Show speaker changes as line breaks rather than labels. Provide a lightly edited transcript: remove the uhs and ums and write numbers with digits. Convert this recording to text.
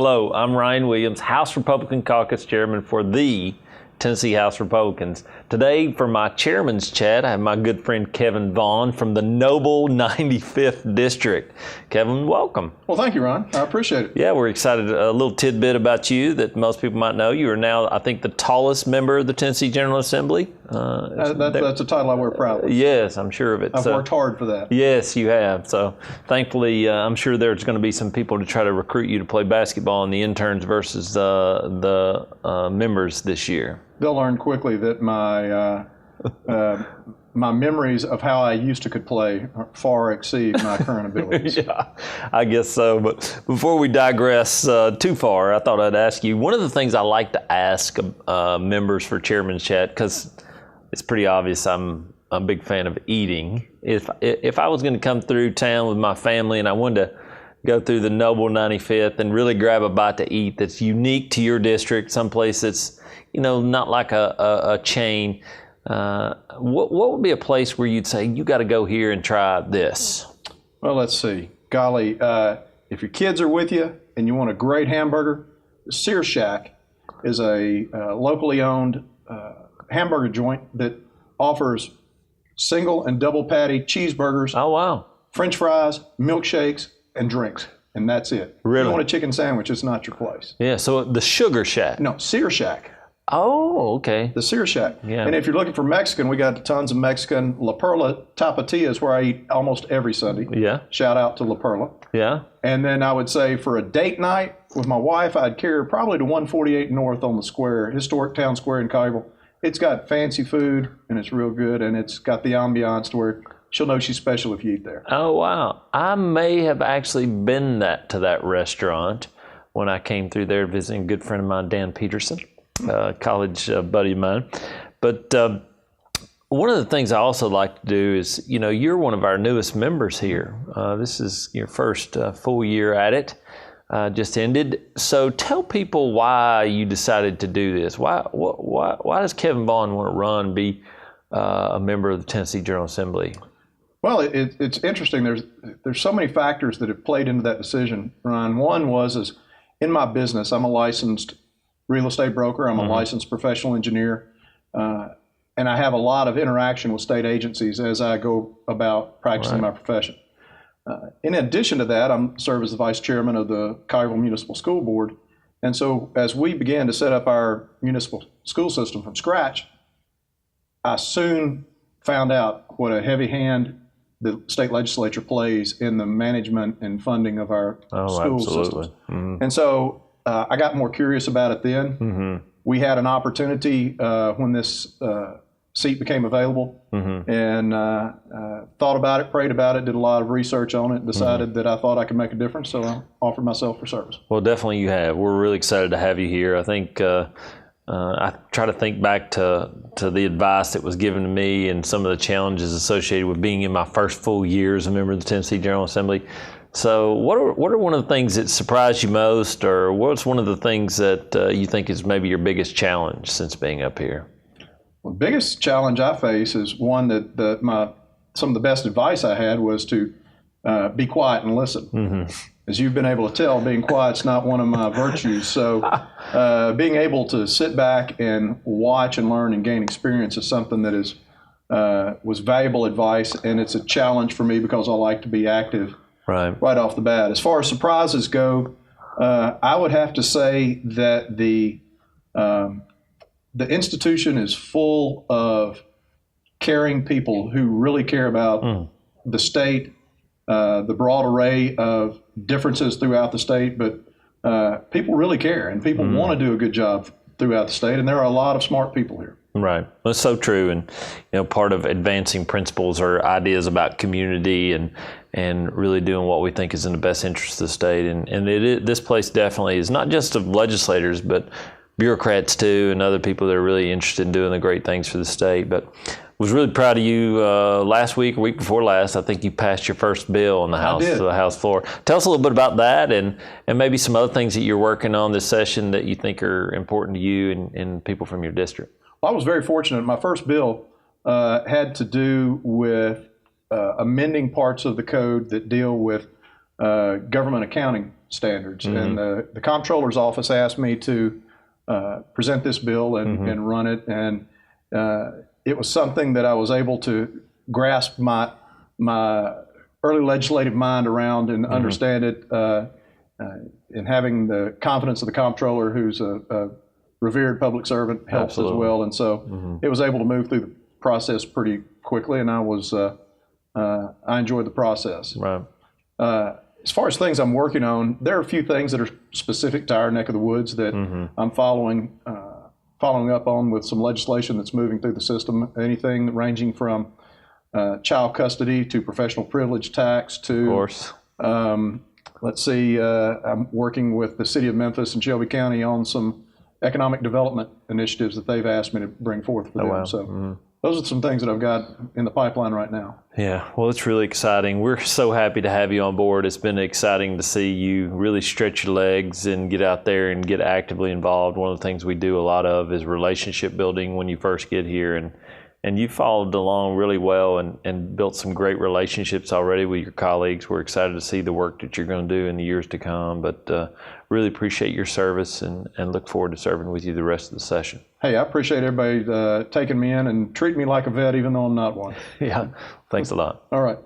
Hello, I'm Ryan Williams, House Republican Caucus Chairman for the Tennessee House Republicans. Today, for my chairman's chat, I have my good friend Kevin Vaughan from the noble 95th District. Kevin, welcome.
Well, thank you, Ron. I appreciate it.
Yeah, we're excited. A little tidbit about you that most people might know. You are now, I think, the tallest member of the Tennessee General Assembly.
That's a title I wear proudly.
Yes, I'm sure of it.
I've worked hard for that.
Yes, you have. So thankfully, I'm sure there's going to be some people to try to recruit you to play basketball in the interns versus the members this year.
They'll learn quickly that my memories of how I used to could play far exceed my current abilities.
Yeah, I guess so. But before we digress too far, I thought I'd ask you, one of the things I like to ask members for Chairman's Chat, because it's pretty obvious I'm a big fan of eating. If I was going to come through town with my family and I wanted to go through the noble 95th and really grab a bite to eat that's unique to your district, someplace that's, you know, not like a chain, what would be a place where you'd say, you got to go here and try this?
Well, let's see. Golly, if your kids are with you and you want a great hamburger, Sear Shack is a locally owned hamburger joint that offers single and double patty cheeseburgers.
Oh, wow.
French fries, milkshakes, and drinks. And that's it.
Really?
If you want a chicken sandwich, it's not your place.
Yeah, so the Sugar Shack.
No, Sear Shack.
Oh, okay.
The Sear Shack.
Yeah.
And if you're looking for Mexican, we got tons of Mexican. La Perla Tapatía is where I eat almost every Sunday.
Yeah.
Shout out to La Perla.
Yeah.
And then I would say for a date night with my wife, I'd carry her probably to 148 North on the square, historic town square in Collierville. It's got fancy food, and it's real good, and it's got the ambiance to where she'll know she's special if you eat there.
Oh, wow. I may have actually been to that restaurant when I came through there visiting a good friend of mine, Dan Peterson. College buddy of mine. But one of the things I also like to do is, you know, you're one of our newest members here. This is your first full year at it, just ended. So tell people why you decided to do this. Why does Kevin Vaughan want to run, be a member of the Tennessee General Assembly?
Well, it's interesting. There's so many factors that have played into that decision, Ron. One is in my business, I'm a licensed real estate broker. I'm a licensed professional engineer, and I have a lot of interaction with state agencies as I go about practicing my profession. In addition to that, I serve as the vice chairman of the Collierville Municipal School Board, and so as we began to set up our municipal school system from scratch, I soon found out what a heavy hand the state legislature plays in the management and funding of our school systems. And so I got more curious about it then. We had an opportunity when this seat became available, and thought about it, prayed about it, did a lot of research on it, decided that I thought I could make a difference, so I offered myself for service.
Well, definitely you have. We're really excited to have you here. I think I try to think back to the advice that was given to me and some of the challenges associated with being in my first full year as a member of the Tennessee General Assembly. So what are one of the things that surprised you most, or what's one of the things that you think is maybe your biggest challenge since being up here?
Well, the biggest challenge I face is one that some of the best advice I had was to be quiet and listen. As you've been able to tell, being quiet's not one of my virtues. So being able to sit back and watch and learn and gain experience is something that was valuable advice, and it's a challenge for me because I like to be active right off the bat. As far as surprises go, I would have to say that the institution is full of caring people who really care about the state, the broad array of differences throughout the state, but people really care, and people want to do a good job throughout the state, and there are a lot of smart people here.
Right. That's so true. And, you know, part of advancing principles are ideas about community and really doing what we think is in the best interest of the state. And this place definitely is not just of legislators, but bureaucrats too, and other people that are really interested in doing the great things for the state. But was really proud of you last week, or week before last. I think you passed your first bill on the House floor. Tell us a little bit about that, and maybe some other things that you're working on this session that you think are important to you and people from your district.
Well, I was very fortunate. My first bill had to do with amending parts of the code that deal with government accounting standards. And the comptroller's office asked me to present this bill and run it. And it was something that I was able to grasp my early legislative mind around and understand it. And having the confidence of the comptroller, who's a revered public servant, helps as well. And so it was able to move through the process pretty quickly, and I enjoyed the process.
Right.
As far as things I'm working on, there are a few things that are specific to our neck of the woods that I'm following up on with some legislation that's moving through the system. Anything ranging from child custody to professional privilege tax to,
of course.
Let's see, I'm working with the city of Memphis and Shelby County on some economic development initiatives that they've asked me to bring forth for them.
Wow.
So those are some things that I've got in the pipeline right now.
Yeah, well, it's really exciting. We're so happy to have you on board. It's been exciting to see you really stretch your legs and get out there and get actively involved. One of the things we do a lot of is relationship building when you first get here. And you followed along really well and built some great relationships already with your colleagues. We're excited to see the work that you're going to do in the years to come, but really appreciate your service and look forward to serving with you the rest of the session.
Hey, I appreciate everybody taking me in and treating me like a vet, even though I'm not one.
Yeah, thanks a lot.
All right.